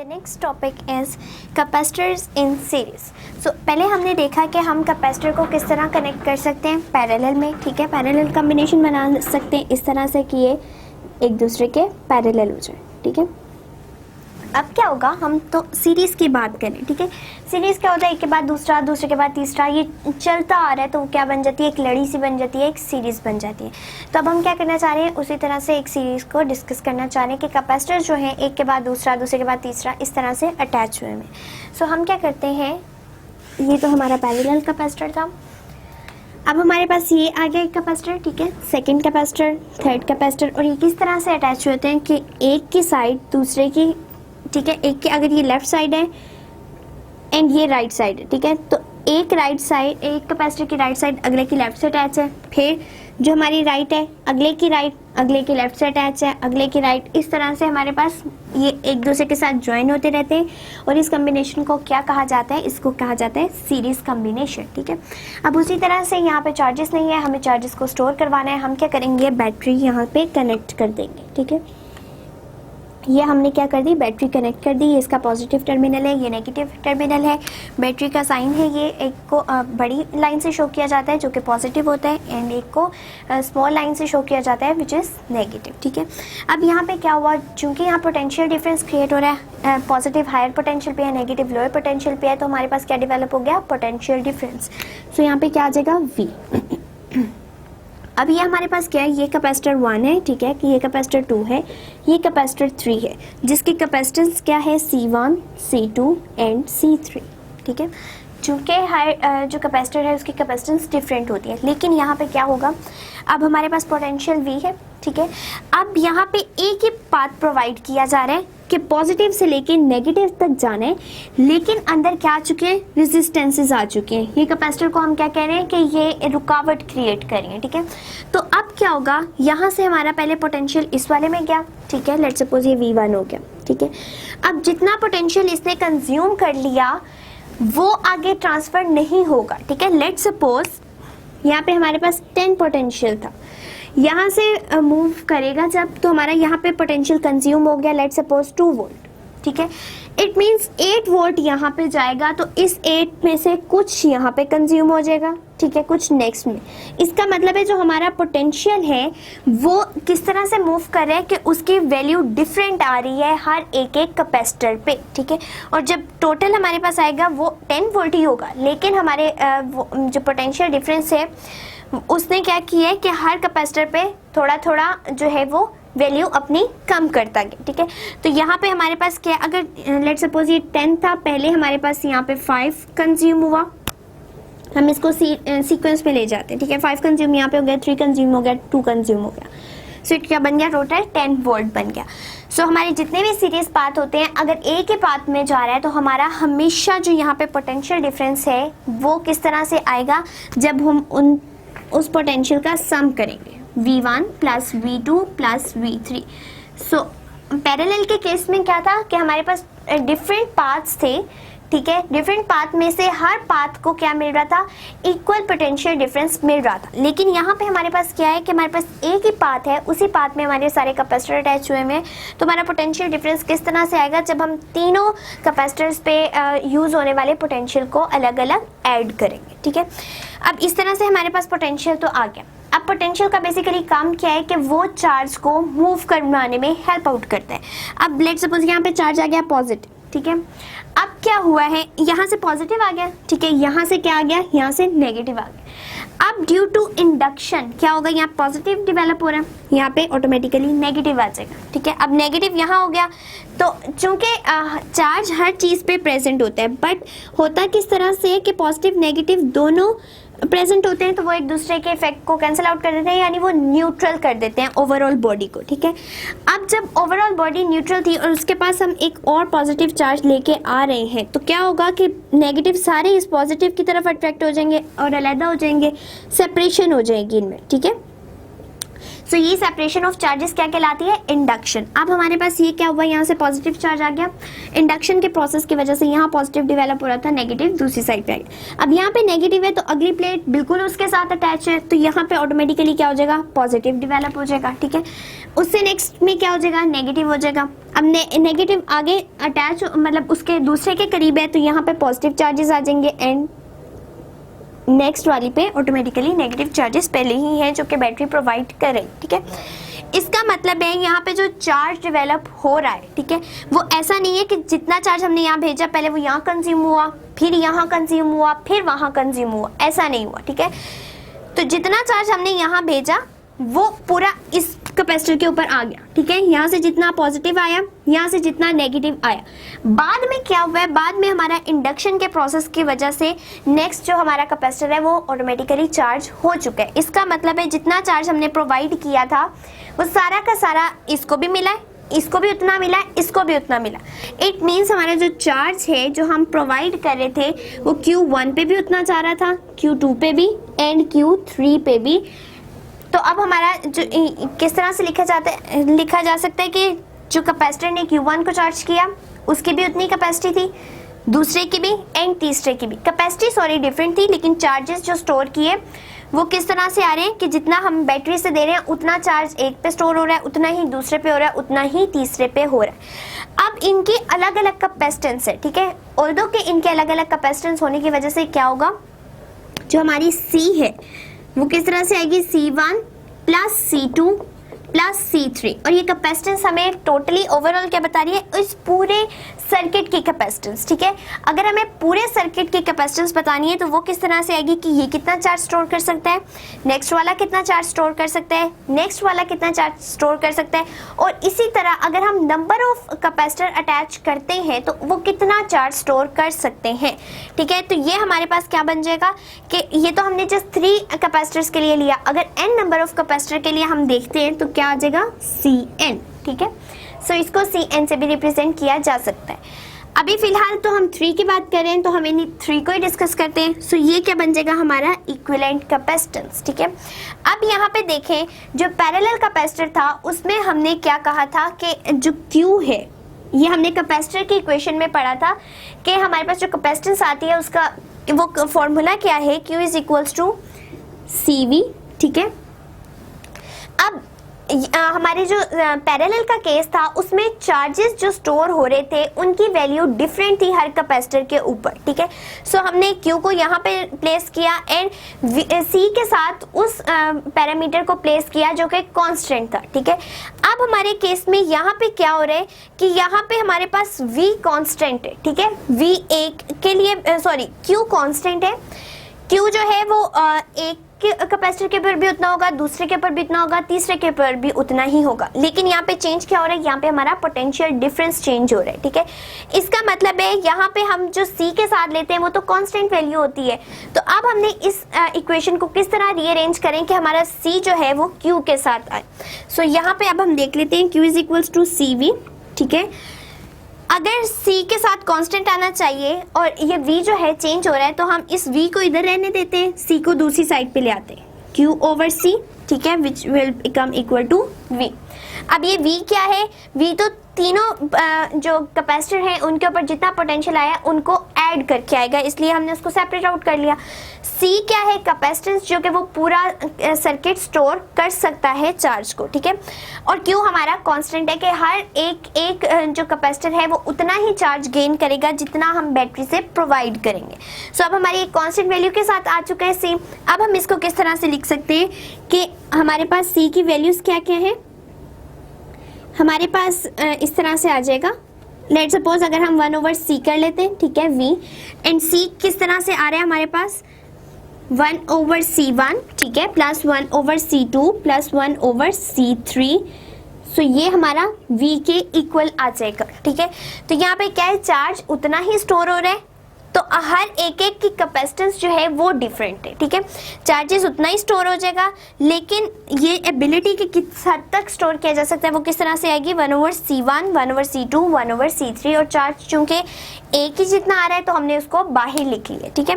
The next topic is capacitors in series. So पहले हमने देखा कि हम कैपेसिटर को किस तरह कनेक्ट कर सकते हैं पैरेलल में, ठीक है। पैरेलल कॉम्बिनेशन बना सकते हैं इस तरह से कि ये एक दूसरे के पैरेलल हो जाए, ठीक है। अब क्या होगा, हम तो सीरीज़ की बात करें, ठीक है। सीरीज़ क्या होता है, एक के बाद दूसरा, दूसरे के बाद तीसरा, ये चलता आ रहा है, तो क्या बन जाती है, एक लड़ी सी बन जाती है, एक सीरीज़ बन जाती है। तो अब हम क्या करना चाह रहे हैं, उसी तरह से एक सीरीज़ को डिस्कस करना चाह रहे हैं कि कैपेसिटर जो है एक के बाद दूसरा, दूसरे के बाद तीसरा, इस तरह से अटैच हुए हैं। सो हम क्या करते हैं, ये तो हमारा पैरेलल कैपेसिटर था। अब हमारे पास ये आ गया एक कैपेसिटर, ठीक है, सेकंड कैपेसिटर, थर्ड कैपेसिटर, और ये किस तरह से अटैच होते हैं कि एक की साइड दूसरे की, ठीक है, एक के अगर ये लेफ्ट साइड है एंड ये राइट साइड है, ठीक है, तो एक राइट साइड, एक कैपेसिटर की राइट साइड अगले की लेफ्ट से अटैच है, फिर जो हमारी राइट है अगले की राइट अगले की लेफ्ट से अटैच है, अगले की राइट, इस तरह से हमारे पास ये एक दूसरे के साथ ज्वाइन होते रहते हैं। और इस कॉम्बिनेशन को क्या कहा जाता है, इसको कहा जाता है सीरीज कॉम्बिनेशन, ठीक है। अब उसी तरह से यहाँ पे चार्जेस नहीं है, हमें चार्जेस को स्टोर करवाना है, हम क्या करेंगे, बैटरी यहाँ पे कनेक्ट कर देंगे, ठीक है। ये हमने क्या कर दी, बैटरी कनेक्ट कर दी, ये इसका पॉजिटिव टर्मिनल है, ये नेगेटिव टर्मिनल है, बैटरी का साइन है, ये एक को बड़ी लाइन से शो किया जाता है जो कि पॉजिटिव होता है, एंड एक को स्मॉल लाइन से शो किया जाता है विच इज़ नेगेटिव, ठीक है। अब यहाँ पे क्या हुआ, चूंकि यहाँ पोटेंशियल डिफरेंस क्रिएट हो रहा है, पॉजिटिव हायर पोटेंशियल पे है, नेगेटिव लोअर पोटेंशियल पे है, तो हमारे पास क्या डेवलप हो गया, पोटेंशियल डिफरेंस। सो यहाँ पे क्या आ जाएगा, V। अब ये हमारे पास क्या है, ये कैपेसिटर 1 है, ठीक है, कि ये कैपेसिटर 2 है, ये कैपेसिटर 3 है, जिसकी कैपेसिटेंस क्या है, C1, C2 एंड C3, ठीक है। चूँकि हर जो कैपेसिटर है उसकी कैपेसिटेंस डिफरेंट होती है, लेकिन यहाँ पे क्या होगा, अब हमारे पास पोटेंशियल V है, ठीक है। अब यहाँ पे एक ही पाथ प्रोवाइड किया जा रहा है कि पॉजिटिव से लेके नेगेटिव तक जाना है, लेकिन अंदर क्या आ चुके हैं, रेजिस्टेंसेस आ चुके हैं। ये कैपेसिटर को हम क्या कह रहे हैं कि ये रुकावट क्रिएट कर रही है, ठीक है। तो अब क्या होगा, यहाँ से हमारा पहले पोटेंशियल इस वाले में गया, ठीक है, लेट्स सपोज ये V1 हो गया, ठीक है। अब जितना पोटेंशियल इसने कंज्यूम कर लिया वो आगे ट्रांसफर नहीं होगा, ठीक है। लेट्स सपोज यहाँ पे हमारे पास 10 पोटेंशियल था, यहाँ से मूव करेगा जब, तो हमारा यहाँ पे पोटेंशियल कंज्यूम हो गया, लेट्स सपोज 2 वोल्ट, ठीक है। इट मीन्स 8 वोल्ट यहाँ पे जाएगा, तो इस 8 में से कुछ यहाँ पे कंज्यूम हो जाएगा, ठीक है, कुछ नेक्स्ट में। इसका मतलब है जो हमारा पोटेंशियल है वो किस तरह से मूव कर रहा है कि उसकी वैल्यू डिफरेंट आ रही है हर एक एक कैपेसिटर पे, ठीक है। और जब टोटल हमारे पास आएगा वो 10 वोल्ट ही होगा, लेकिन हमारे जो पोटेंशियल डिफरेंस है उसने क्या किया है कि हर कैपेसिटर पे थोड़ा थोड़ा जो है वो वैल्यू अपनी कम करता गया, ठीक है। तो यहाँ पे हमारे पास क्या, अगर लेट्स सपोज ये 10 था, पहले हमारे पास यहाँ पे 5 कंज्यूम हुआ, हम इसको सीक्वेंस में ले जाते हैं, ठीक है। 5 कंज्यूम यहाँ पे हो गया, 3 कंज्यूम हो गया, 2 कंज्यूम हो गया, सो क्या बन गया, टोटल 10 वोल्ट बन गया। सो हमारे जितने भी सीरीज पाथ होते हैं, अगर एक ही पाथ में जा रहा है तो हमारा हमेशा जो यहाँ पे पोटेंशियल डिफरेंस है वो किस तरह से आएगा, जब हम उस पोटेंशियल का सम करेंगे, V1 plus V2 plus V3। So parallel के केस में क्या था कि हमारे पास डिफरेंट पाथ्स थे, ठीक है। डिफरेंट पाथ में से हर पाथ को क्या मिल रहा था, इक्वल पोटेंशियल डिफरेंस मिल रहा था। लेकिन यहाँ पे हमारे पास क्या है कि हमारे पास एक ही पाथ है, उसी पाथ में हमारे सारे कैपेसिटर अटैच हुए हैं, तो हमारा पोटेंशियल डिफरेंस किस तरह से आएगा, जब हम तीनों कैपेसिटर्स पे यूज़ होने वाले पोटेंशियल को अलग अलग ऐड करेंगे, ठीक है। अब इस तरह से हमारे पास पोटेंशियल तो आ गया। अब पोटेंशियल का बेसिकली काम क्या है कि वो चार्ज को मूव करवाने में हेल्प आउट करता है। अब लेट्स सपोज यहाँ पे चार्ज आ गया पॉजिटिव, ठीक है। अब क्या हुआ है, यहाँ से पॉजिटिव आ गया, ठीक है, यहाँ से क्या आ गया, यहाँ से नेगेटिव आ गया। अब ड्यू टू इंडक्शन क्या होगा, यहाँ पॉजिटिव डेवलप हो रहा है, यहाँ पे ऑटोमेटिकली नेगेटिव आ जाएगा, ठीक है। अब नेगेटिव यहाँ हो गया, तो चूंकि चार्ज हर चीज़ पे प्रेजेंट होता है, बट होता किस तरह से कि पॉजिटिव नेगेटिव दोनों प्रेजेंट होते हैं, तो वो एक दूसरे के इफेक्ट को कैंसिल आउट कर देते हैं, यानी वो न्यूट्रल कर देते हैं ओवरऑल बॉडी को, ठीक है। अब जब ओवरऑल बॉडी न्यूट्रल थी और उसके पास हम एक और पॉजिटिव चार्ज लेके आ रहे हैं, तो क्या होगा कि नेगेटिव सारे इस पॉजिटिव की तरफ अट्रैक्ट हो जाएंगे और अलग हो जाएंगे, सेपरेशन हो जाएगी इनमें, ठीक है। सो ये सेपरेशन ऑफ चार्जेस क्या कहलाती है, इंडक्शन। अब हमारे पास ये क्या हुआ, यहाँ से पॉजिटिव चार्ज आ गया, इंडक्शन के प्रोसेस की वजह से यहाँ पॉजिटिव डेवलप हो रहा था, नेगेटिव दूसरी साइड पे आ गया। अब यहाँ पे नेगेटिव है तो अगली प्लेट बिल्कुल उसके साथ अटैच है, तो यहाँ पे ऑटोमेटिकली क्या हो जाएगा, पॉजिटिव डेवलप हो जाएगा, ठीक है। उससे नेक्स्ट में क्या हो जाएगा, नेगेटिव हो जाएगा। अब नेगेटिव आगे अटैच मतलब उसके दूसरे के करीब है, तो यहाँ पे पॉजिटिव चार्जेस आ जाएंगे एंड नेक्स्ट वाली पे ऑटोमेटिकली नेगेटिव चार्जेस पहले ही हैं जो कि बैटरी प्रोवाइड कर रही, ठीक है। इसका मतलब है यहाँ पे जो चार्ज डेवलप हो रहा है, ठीक है, वो ऐसा नहीं है कि जितना चार्ज हमने यहाँ भेजा पहले वो यहाँ कंज्यूम हुआ, फिर यहाँ कंज्यूम हुआ, फिर वहाँ कंज्यूम हुआ, ऐसा नहीं हुआ, ठीक है। तो जितना चार्ज हमने यहाँ भेजा वो पूरा इस कैपेसिटर के ऊपर आ गया, ठीक है। यहाँ से जितना पॉजिटिव आया, यहाँ से जितना नेगेटिव आया। बाद में क्या हुआ है, बाद में हमारा इंडक्शन के प्रोसेस की वजह से नेक्स्ट जो हमारा कैपेसिटर है वो ऑटोमेटिकली चार्ज हो चुका है। इसका मतलब है जितना चार्ज हमने प्रोवाइड किया था वो सारा का सारा इसको भी मिला है, इसको भी उतना मिला, इसको भी उतना मिला। इट मीन्स हमारा जो चार्ज है जो हम प्रोवाइड कर रहे थे वो Q1 पे भी उतना जा रहा था, Q2 पे भी एंड Q3 पे भी। तो अब हमारा जो किस तरह से लिखा जा सकता है कि जो कैपेसिटर ने Q1 को चार्ज किया उसकी भी उतनी कैपेसिटी थी, दूसरे की भी एंड तीसरे की भी। कैपेसिटी डिफरेंट थी लेकिन चार्जेस जो स्टोर किए वो किस तरह से आ रहे हैं कि जितना हम बैटरी से दे रहे हैं उतना चार्ज एक पे स्टोर हो रहा है, उतना ही दूसरे पे हो रहा है, उतना ही तीसरे पे हो रहा है। अब इनकी अलग अलग कैपेसिटेंस है, ठीक है। ऑल्दो कि इनके अलग अलग कैपेसिटेंस होने की वजह से क्या होगा, जो हमारी C है वो किस तरह से आएगी, C1 plus C2 plus C3। और ये कैपेसिटेंस हमें टोटली ओवरऑल क्या बता रही है, इस पूरे सर्किट की कैपेसिटेंस, ठीक है। अगर हमें पूरे सर्किट की कैपेसिटेंस बतानी है तो वो किस तरह से आएगी कि ये कितना चार्ज स्टोर कर सकता है, नेक्स्ट वाला कितना चार्ज स्टोर कर सकता है, नेक्स्ट वाला कितना चार्ज स्टोर कर सकता है। और इसी तरह अगर हम नंबर ऑफ कैपेसिटर अटैच करते हैं तो वो कितना चार्ज स्टोर कर सकते हैं, ठीक है। तो ये हमारे पास क्या बन जाएगा कि ये तो हमने जस्ट 3 कैपेसिटर्स के लिए लिया, अगर n नंबर ऑफ कैपेसिटर के लिए हम देखते हैं तो क्या आ जाएगा, Cn, ठीक है। सो इसको Cn से भी रिप्रेजेंट किया जा सकता है। अभी फिलहाल तो हम 3 की बात कर रहे हैं तो हम इन 3 को ही डिस्कस करते हैं। सो ये क्या बन जाएगा, हमारा इक्विवेलेंट कैपेसिटेंस, ठीक है। अब यहाँ पे देखें जो पैरेलल कैपेसिटर था उसमें हमने क्या कहा था कि जो Q है, ये हमने कैपेसिटर की इक्वेशन में पढ़ा था कि हमारे पास जो कैपेसिटेंस आती है उसका वो फॉर्मूला क्या है, Q is equals to CV, ठीक है। अब हमारे जो पैरेलल का केस था उसमें चार्जेस जो स्टोर हो रहे थे उनकी वैल्यू डिफरेंट थी हर कैपेसिटर के ऊपर, ठीक है। सो हमने Q को यहाँ पे प्लेस किया एंड C के साथ उस पैरामीटर को प्लेस किया जो कि कांस्टेंट था, ठीक है। अब हमारे केस में यहाँ पे क्या हो रहा है कि यहाँ पे हमारे पास V कांस्टेंट है, ठीक है। V एक के लिए Q कांस्टेंट है, Q जो है वो एक कैपेसिटर के ऊपर भी उतना होगा, दूसरे के ऊपर भी उतना होगा, तीसरे के ऊपर भी उतना ही होगा। लेकिन यहाँ पे चेंज क्या हो रहा है, यहाँ पे हमारा पोटेंशियल डिफरेंस चेंज हो रहा है, ठीक है। इसका मतलब है यहाँ पे हम जो C के साथ लेते हैं वो तो कांस्टेंट वैल्यू होती है। तो अब हमने इस इक्वेशन को किस तरह रीअरेंज करें कि हमारा C जो है वो Q के साथ आए। सो यहाँ पे अब हम देख लेते हैं Q is equals to CV, ठीक है। अगर C के साथ कांस्टेंट आना चाहिए और ये V जो है चेंज हो रहा है तो हम इस V को इधर रहने देते हैं, C को दूसरी साइड पे ले आते हैं, Q ओवर C, ठीक है, which will become equal to V। अब ये V क्या है, V तो तीनों जो कैपेसिटर हैं उनके ऊपर जितना पोटेंशियल आया उनको ऐड करके आएगा, इसलिए हमने उसको सेपरेट आउट कर लिया। C क्या है, कैपेसिटेंस जो कि वो पूरा सर्किट स्टोर कर सकता है चार्ज को, ठीक है। और Q हमारा कांस्टेंट है कि हर एक जो कैपेसिटर है वो उतना ही चार्ज गेन करेगा जितना हम बैटरी से प्रोवाइड करेंगे। सो अब हमारी एक कांस्टेंट वैल्यू के साथ आ चुका है C। अब हम इसको किस तरह से लिख सकते हैं कि हमारे पास C की वैल्यूज क्या क्या है, हमारे पास इस तरह से आ जाएगा। लेट सपोज अगर हम 1 ओवर C कर लेते हैं, ठीक है, V एंड C किस तरह से आ रहा है हमारे पास 1 ओवर C1, ठीक है, plus 1 over C2 plus 1 over C3। सो ये हमारा V के इक्वल आ जाएगा, ठीक है। तो यहाँ पे क्या है, चार्ज उतना ही स्टोर हो रहा है तो हर एक की कैपेसिटेंस जो है वो डिफरेंट है, ठीक है। चार्जेस उतना ही स्टोर हो जाएगा लेकिन ये एबिलिटी के किस हद तक स्टोर किया जा सकता है वो किस तरह से आएगी, 1 over C1, 1 over C2, 1 over C3। और चार्ज चूंकि एक ही जितना आ रहा है तो हमने उसको बाहर लिख लिया, ठीक है।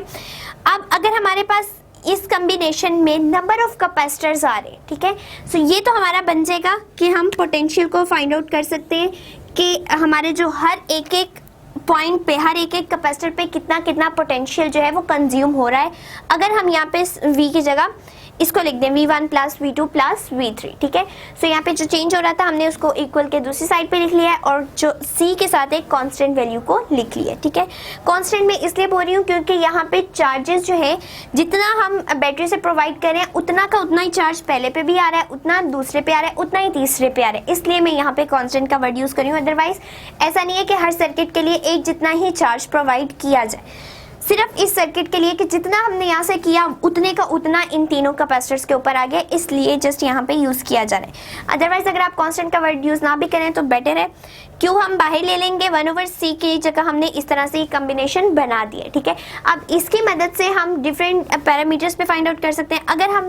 अब अगर हमारे पास इस कम्बिनेशन में नंबर ऑफ कैपेसिटर्स आ रहे हैं, ठीक है। सो ये तो हमारा बन जाएगा कि हम पोटेंशियल को फाइंड आउट कर सकते हैं कि हमारे जो हर एक एक पॉइंट पे, हर एक एक कैपेसिटर पे कितना कितना पोटेंशियल जो है वो कंज्यूम हो रहा है। अगर हम यहाँ पे V की जगह इसको लिख दें V1 plus V2 plus V3, ठीक है। सो यहाँ पे जो चेंज हो रहा था हमने उसको इक्वल के दूसरी साइड पे लिख लिया है और जो C के साथ एक कांस्टेंट वैल्यू को लिख लिया है, ठीक है। कांस्टेंट में इसलिए बोल रही हूँ क्योंकि यहाँ पे चार्जेस जो है जितना हम बैटरी से प्रोवाइड कर रहे हैं उतना का उतना ही चार्ज पहले पे भी आ रहा है, उतना दूसरे पे आ रहा है, उतना ही तीसरे पे आ रहा है, इसलिए मैं यहाँ पे कॉन्स्टेंट का वर्ड यूज़ कर रही हूँ। अदरवाइज ऐसा नहीं है कि हर सर्किट के लिए एक जितना ही चार्ज प्रोवाइड किया जाए, सिर्फ इस सर्किट के लिए कि जितना हमने यहाँ से किया उतने का उतना इन तीनों कैपेसिटर्स के ऊपर आ गया, इसलिए जस्ट यहाँ पे यूज़ किया जा रहा है। अदरवाइज अगर आप कांस्टेंट का वर्ड यूज़ ना भी करें तो बेटर है, क्यों हम बाहर ले लेंगे 1/c की जगह हमने इस तरह से कम्बिनेशन बना दिया, ठीक है। अब इसकी मदद से हम डिफरेंट पैरामीटर्स पे फाइंड आउट कर सकते हैं। अगर हम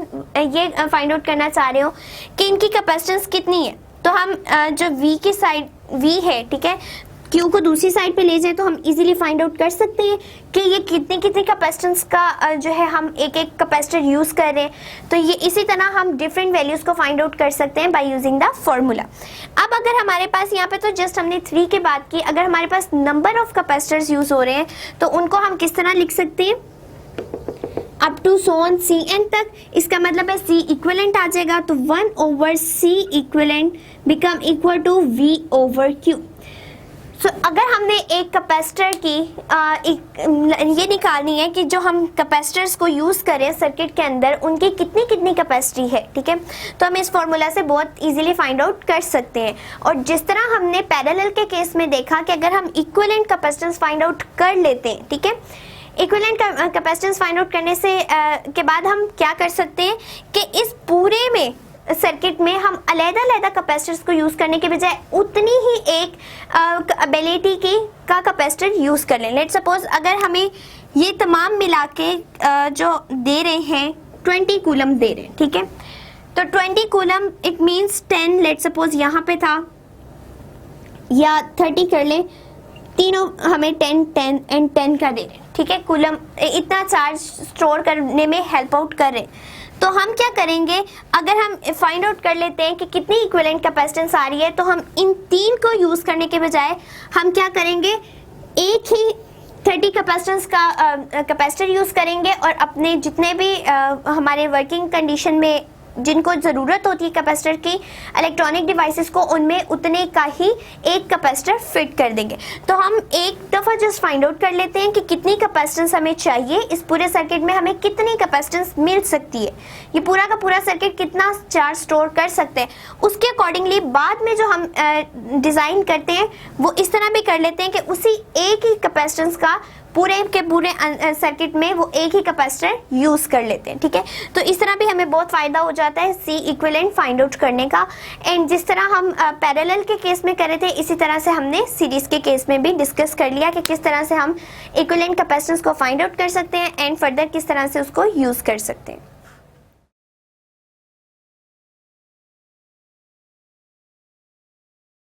ये फाइंड आउट करना चाह रहे हो कि इनकी कैपेसिटेंस कितनी है, तो हम जो V की साइड V है, ठीक है, Q को दूसरी साइड पे ले जाए तो हम इजीली फाइंड आउट कर सकते हैं कि ये कितनी कितनी कैपेसिटेंस का जो है हम एक एक कैपेसिटर यूज़ कर रहे हैं। तो ये इसी तरह हम डिफरेंट वैल्यूज़ को फाइंड आउट कर सकते हैं बाय यूजिंग द फॉर्मूला। अब अगर हमारे पास यहाँ पे तो जस्ट हमने 3 की बात की, अगर हमारे पास नंबर ऑफ कैपेसिटर्स यूज़ हो रहे हैं तो उनको हम किस तरह लिख सकते हैं, up to so on Cn तक। इसका मतलब है C इक्विवेलेंट आ जाएगा, तो 1/C equivalent become equal to V/Q। So अगर हमने एक कैपेसिटर की ये निकालनी है कि जो हम कैपेसिटर्स को यूज़ करें सर्किट के अंदर उनकी कितनी कितनी कैपेसिटी है, ठीक है, तो हम इस फॉर्मूला से बहुत इजीली फाइंड आउट कर सकते हैं। और जिस तरह हमने पैरेलल के केस में देखा कि अगर हम इक्विवेलेंट कैपेसिटेंस फाइंड आउट कर लेते हैं, ठीक है, इक्विवेलेंट कैपेसिटेंस फाइंड आउट करने से के बाद हम क्या कर सकते हैं कि इस पूरे में सर्किट में हम अलग-अलग कैपेसिटर्स को यूज़ करने के बजाय उतनी ही एक एबिलिटी की का कैपेसिटर यूज़ कर लें। लेट सपोज अगर हमें ये तमाम मिला के जो दे रहे हैं 20 कूलम दे रहे हैं, ठीक है, तो 20 coulomb it means 10, let suppose यहाँ पे था, या 30 कर लें, तीनों हमें 10 10 एंड 10 का दे रहे हैं, ठीक है, कूलम इतना चार्ज स्टोर करने में हेल्प आउट कर रहे हैं। तो हम क्या करेंगे, अगर हम फाइंड आउट कर लेते हैं कि कितनी इक्विवेलेंट कैपेसिटेंस आ रही है, तो हम इन 3 को यूज़ करने के बजाय हम क्या करेंगे, एक ही 30 कैपेसिटेंस का कैपेसिटर यूज़ करेंगे और अपने जितने भी हमारे वर्किंग कंडीशन में जिनको ज़रूरत होती है कैपेसिटर की इलेक्ट्रॉनिक डिवाइसेस को, उनमें उतने का ही एक कैपेसिटर फिट कर देंगे। तो हम एक दफ़ा जस्ट फाइंड आउट कर लेते हैं कि कितनी कैपेसिटेंस हमें चाहिए, इस पूरे सर्किट में हमें कितनी कैपेसिटेंस मिल सकती है, ये पूरा का पूरा सर्किट कितना चार्ज स्टोर कर सकते हैं। उसके अकॉर्डिंगली बाद में जो हम डिज़ाइन करते हैं वो इस तरह भी कर लेते हैं कि उसी एक ही कैपेसिटेंस का पूरे के पूरे सर्किट में वो एक ही कैपेसिटर यूज़ कर लेते हैं, ठीक है। तो इस तरह भी हमें बहुत फ़ायदा हो जाता है C इक्विवेलेंट फाइंड आउट करने का। एंड जिस तरह हम पैरेलल के केस में कर रहे थे, इसी तरह से हमने सीरीज़ के केस में भी डिस्कस कर लिया कि किस तरह से हम इक्विवेलेंट कैपेसिटेंस को फाइंड आउट कर सकते हैं एंड फर्दर किस तरह से उसको यूज़ कर सकते हैं।